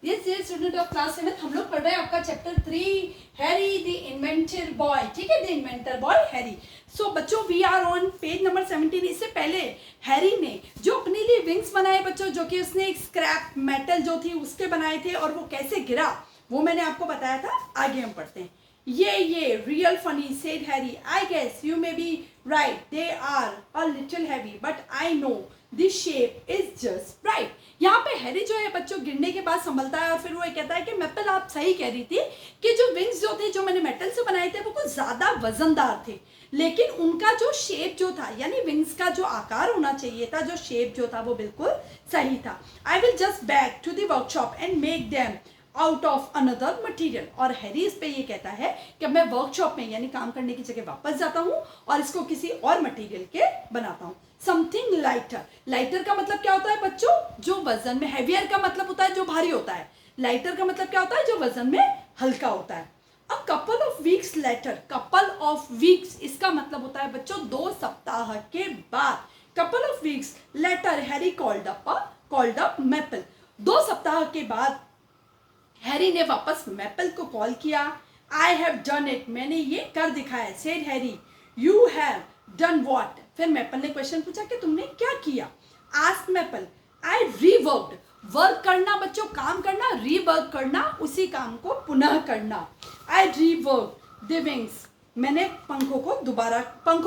Yes dear student of class 7 हम लोग पढ़ रहे हैं आपका chapter 3 Harry the inventor boy. ठीक है, the inventor boy Harry. So बच्चों we are on page number 17। इससे पहले हैरी ने जो अपने लिए विंग्स बनाए बच्चों, जो कि उसने एक स्क्रैप मेटल जो थी उसके बनाए थे और वो कैसे गिरा वो मैंने आपको बताया था। आगे हम पढ़ते हैं। ये real funny said Harry, I guess you may be right, they are a little heavy but I know this shape is just right. यहाँ पे हैरी जो है बच्चों गिरने के बाद संभलता है और फिर वो कहता है कि मैपल आप सही कह रही थी कि जो विंग्स जो थे जो मैंने मेटल से बनाए थे वो कुछ ज्यादा वजनदार थे, लेकिन उनका जो शेप जो था यानी विंग्स का जो आकार होना चाहिए था, जो शेप जो था वो बिल्कुल सही था। I will just back to the workshop and make them out of another material. और हैरी इस पे ये कहता है कि मैं वर्कशॉप में यानी काम करने की जगह वापस जाता हूँ और इसको किसी और मटीरियल के बनाता हूँ। Something lighter. लाइटर का मतलब क्या होता है बच्चों? जो वजन में। हैवियर का मतलब होता है जो भारी होता है। लाइटर का मतलब क्या होता है? जो वजन में हल्का होता है। A couple of weeks later. Couple of weeks इसका मतलब होता है बच्चों 2 सप्ताह के बाद। Couple of weeks later Harry called up maple. 2 सप्ताह के बाद हैरी ने वापस मैपल को कॉल किया। आई हैव डन इट, मैंने ये कर दिखाया। Said Harry, you have done what? फिर मैपल ने क्वेश्चन पूछा कि तुमने क्या किया? आस्क्ड मैपल, आई रीवर्क्ड। वर्क करना बच्चों, काम करना, रीवर्क करना, उसी काम को पुनः करना। आई रीवर्क द विंग्स, मैंने पंखों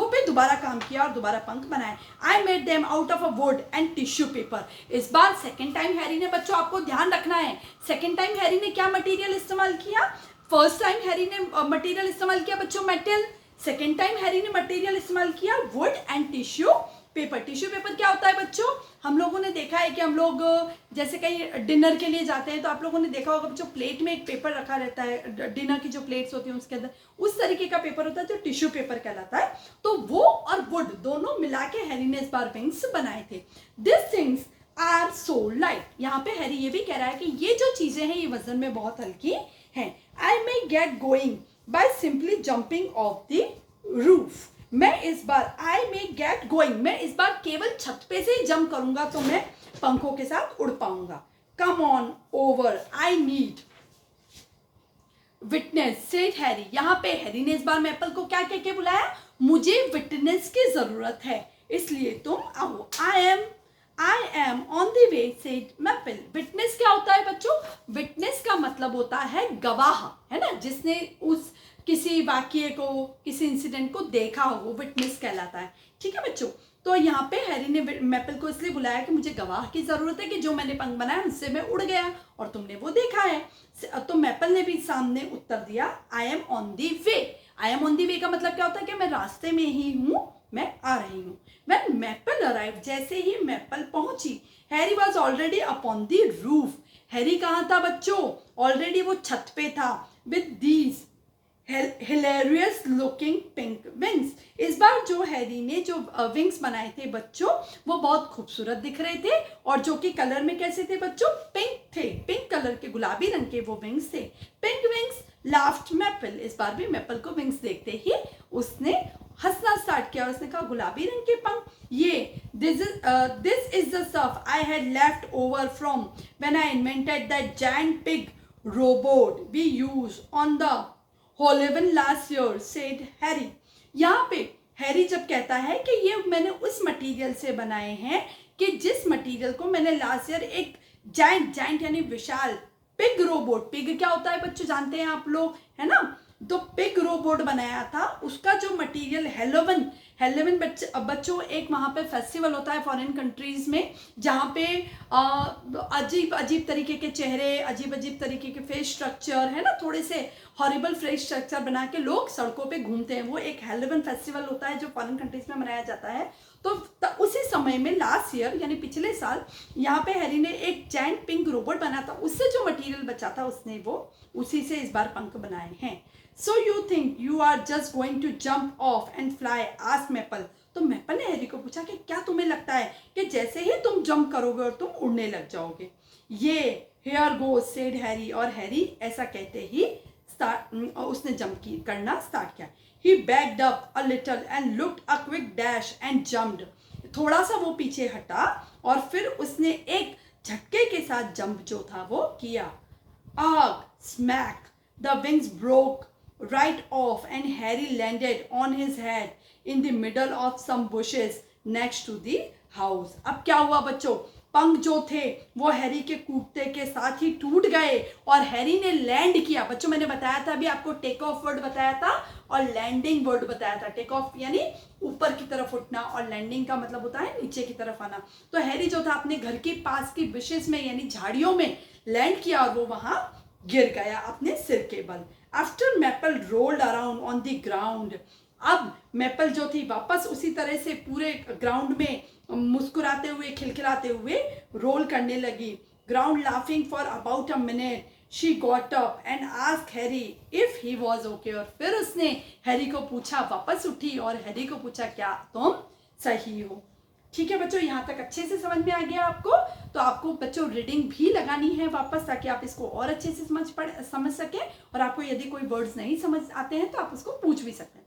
पे दोबारा काम किया और दोबारा पंख बनाए। I made them out of a would and tissue paper. इस बार सेकेंड टाइम हैरी ने बच्चों आपको ध्यान रखना है, सेकेंड टाइम हैरी ने क्या मटेरियल इस्तेमाल किया? फर्स्ट टाइम हैरी ने मटेरियल इस्तेमाल किया बच्चों मेटल, सेकेंड टाइम हैरी ने मटेरियल इस्तेमाल किया would and tissue paper. Tissue paper क्या होता है बच्चों? हम लोगों ने देखा है कि हम लोग जैसे कहीं डिनर के लिए जाते हैं तो आप लोगों ने देखा होगा बच्चों प्लेट में एक पेपर रखा रहता है, डिनर की जो प्लेट्स होती हैं उसके अंदर उस तरीके का पेपर होता है जो टिश्यू पेपर कहलाता है। तो वो और वुड दोनों मिला के हैरी ने इस बार विंग्स बनाए थे। This things are so light. यहाँ पे हैरी ये भी कह रहा है कि ये जो चीजें हैं ये वजन में बहुत हल्की हैं। I may get going by simply jumping off the roof. मैं इस बार आई मे गेट गोइंग, मैं इस बार केवल छत पे से ही जंप करूंगा तो मैं पंखों के साथ उड़ पाऊंगा। Come on over, I need witness said Harry. यहाँ पे हैरी ने इस बार मैपल को क्या कह के बुलाया? मुझे विटनेस की जरूरत है, इसलिए तुम आओ। आई am on the way said maple. Witness क्या होता है बच्चों? विटनेस का मतलब होता है गवाह, है ना, जिसने उस किसी वाक्य को, किसी इंसिडेंट को देखा हो, वो विटनेस कहलाता है। ठीक है बच्चों, तो यहाँ पे हैरी ने मैपल को इसलिए बुलाया कि मुझे गवाह की जरूरत है कि जो मैंने पंख बनाया उससे मैं उड़ गया और तुमने वो देखा है। तो मैपल ने भी सामने उत्तर दिया, I am on the way. I am on the way का मतलब क्या होता है कि मैं रास्ते में ही हूँ, मैं आ रही हूँ। When मैपल अराइव, जैसे ही मैपल पहुंची, Harry was already upon the roof. Harry कहाँ था बच्चों? ऑलरेडी वो छत पे था। With these hilarious looking pink wings. इस बार जो हैरी ने जो विंग्स बनाए थे बच्चों वो बहुत खूबसूरत दिख रहे थे और जो कि कलर में कैसे थे बच्चों? पिंक थे, पिंक कलर के, गुलाबी रंग के वो विंग्स थे। Pink wings laughed maple. इस बार भी मैपल को विंग्स देखते ही उसने हंसना स्टार्ट किया और उसने कहा गुलाबी रंग के पंख, ये this is the stuff I had left over from when I invented that giant pig robot we use on the Halloween last year said Harry. यहाँ पे हैरी जब कहता है कि ये मैंने उस मटेरियल से बनाए हैं कि जिस मटेरियल को मैंने लास्ट ईयर एक जायंट यानी विशाल पिग रोबोट, पिग क्या होता है बच्चों जानते हैं आप लोग, है ना, तो पिग रोबोट बनाया था। उसका जो मटेरियल हेलोवन बच्चों एक वहाँ पे फेस्टिवल होता है फॉरेन कंट्रीज में जहाँ पे अजीब अजीब तरीके के चेहरे, अजीब अजीब तरीके के फेस स्ट्रक्चर, है ना, थोड़े से हॉरिबल फेस स्ट्रक्चर बना के लोग सड़कों पे घूमते हैं। वो एक हेलोवन फेस्टिवल होता है जो फॉरेन कंट्रीज में मनाया जाता है। तो उसी समय में लास्ट ईयर यानी पिछले साल यहाँ पे हैरी ने एक जायंट पिंक रोबोट बना था, उससे जो मटेरियल बचा था उसने वो उसी से इस बार पंख बनाए हैं। So you think you are just going to jump off and fly? asked maple. तो मैपल ने हैरी को पूछा कि क्या तुम्हें लगता है कि जैसे ही तुम जंप करोगे और तुम उड़ने लग जाओगे? ये here goes said हैरी। और हैरी ऐसा कहते ही उसने जंप करना स्टार्ट किया। He backed up a little and looked a quick dash and jumped। थोड़ा सा वो पीछे हटा और फिर उसने एक झटके के साथ जंप जो था वो किया। Ugh! Smack! The wings broke right off and Harry landed on his head in the middle of some bushes next to the house. अब क्या हुआ बच्चों, पंख जो थे वो हैरी के कूदते के साथ ही टूट गए और हैरी ने लैंड किया। बच्चों मैंने बताया था अभी आपको, टेक ऑफ वर्ड बताया था और लैंडिंग वर्ड बताया था। टेक ऑफ यानी ऊपर की तरफ उठना और लैंडिंग का मतलब होता है नीचे की तरफ आना। तो हैरी जो था अपने घर के पास की बुशेस में यानी झाड़ियों में लैंड किया और वो वहां गिर गया अपने सिर के बल। After maple rolled around on the ground, अब मैपल जो थी वापस उसी तरह से पूरे ग्राउंड में मुस्कुराते हुए खिलखिलाते हुए रोल करने लगी। Ground laughing for about a minute, she got up and asked Harry if he was okay. और फिर उसने हैरी को पूछा, वापस उठी और हैरी को पूछा क्या तुम सही हो। ठीक है बच्चों, यहाँ तक अच्छे से समझ में आ गया आपको। तो आपको बच्चों रीडिंग भी लगानी है वापस, ताकि आप इसको और अच्छे से समझ सकें और आपको यदि कोई वर्ड्स नहीं समझ आते हैं तो आप उसको पूछ भी सकते हैं।